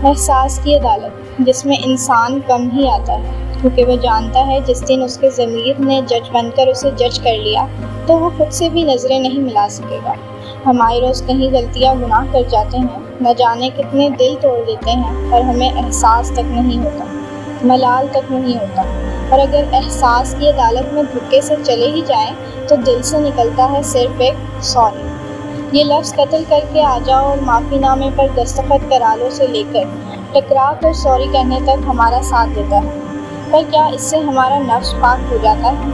احساس کی عدالت، جس میں انسان کم ہی آتا ہے، کیونکہ وہ جانتا ہے جس دن اس کے ضمیر نے جج بن کر اسے جج کر لیا تو وہ خود سے بھی نظریں نہیں ملا سکے گا۔ ہم آئے روز کہیں غلطیاں گناہ کر جاتے ہیں، نہ جانے کتنے دل توڑ دیتے ہیں، اور ہمیں احساس تک نہیں ہوتا، ملال تک نہیں ہوتا۔ اور اگر احساس کی عدالت میں دھکے سے چلے ہی جائیں تو دل سے نکلتا ہے صرف ایک سوری۔ یہ لفظ قتل کر کے آ جاؤ اور معافی نامے پر دستخط کرا لو سے لے کر ٹکرا کر سوری کہنے تک ہمارا ساتھ دیتا ہے، پر کیا اس سے ہمارا نفس پاک ہو جاتا ہے؟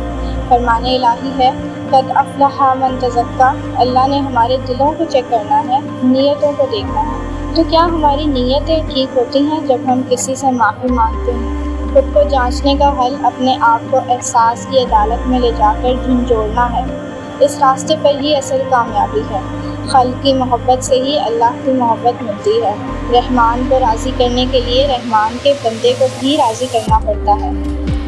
فرمان الہی ہے، قد افلح من تزکا۔ اللہ نے ہمارے دلوں کو چیک کرنا ہے، نیتوں کو دیکھنا ہے۔ تو کیا ہماری نیتیں ٹھیک ہوتی ہیں جب ہم کسی سے معافی مانگتے ہیں؟ خود کو جانچنے کا حل اپنے آپ کو احساس کی عدالت میں لے جا کر جھنجھوڑنا ہے۔ اس راستے پر ہی اصل کامیابی ہے۔ خلق کی محبت سے ہی اللہ کی محبت ملتی ہے۔ رحمان کو راضی کرنے کے لیے رحمان کے بندے کو بھی راضی کرنا پڑتا ہے۔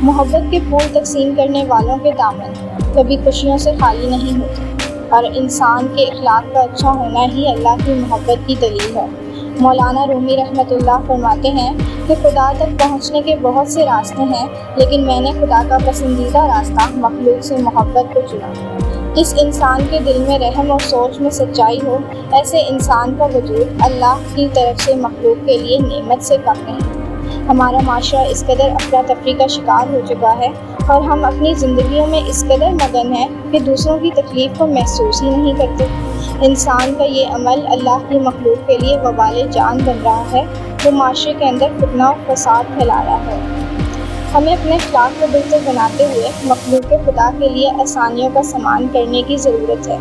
محبت کے پھول تقسیم کرنے والوں کے دامن کبھی خوشیوں سے خالی نہیں ہوتے، اور انسان کے اخلاق کا اچھا ہونا ہی اللہ کی محبت کی دلیل ہے۔ مولانا رومی رحمۃ اللہ فرماتے ہیں کہ خدا تک پہنچنے کے بہت سے راستے ہیں، لیکن میں نے خدا کا پسندیدہ راستہ مخلوق سے محبت کو چنا۔ جس انسان کے دل میں رحم اور سوچ میں سچائی ہو، ایسے انسان کا وجود اللہ کی طرف سے مخلوق کے لیے نعمت سے کم نہیں۔ ہمارا معاشرہ اس قدر افراتفری کا شکار ہو چکا ہے، اور ہم اپنی زندگیوں میں اس قدر مگن ہیں کہ دوسروں کی تکلیف کو محسوس ہی نہیں کرتے۔ انسان کا یہ عمل اللہ کی مخلوق کے لیے وبال جان بن رہا ہے، جو معاشرے کے اندر فتنہ و فساد پھیلا رہا ہے۔ ہمیں اپنے اخلاق کو بہتر بناتے ہوئے مخلوق خدا کے لیے آسانیوں کا سامان کرنے کی ضرورت ہے۔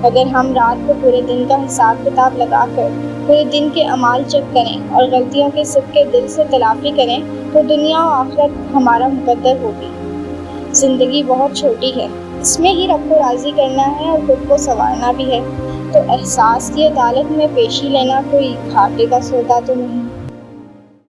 اگر ہم رات کو پورے دن کا حساب کتاب لگا کر پورے دن کے اعمال چیک کریں اور غلطیوں کے صدقے دل سے تلافی کریں تو دنیا و آخرت ہمارا مقدر ہوگی۔ زندگی بہت چھوٹی ہے، اس میں ہی رب کو راضی کرنا ہے اور خود کو سنوارنا بھی ہے، تو احساس کی عدالت میں پیشی لینا کوئی گھاٹے کا سودا تو نہیں۔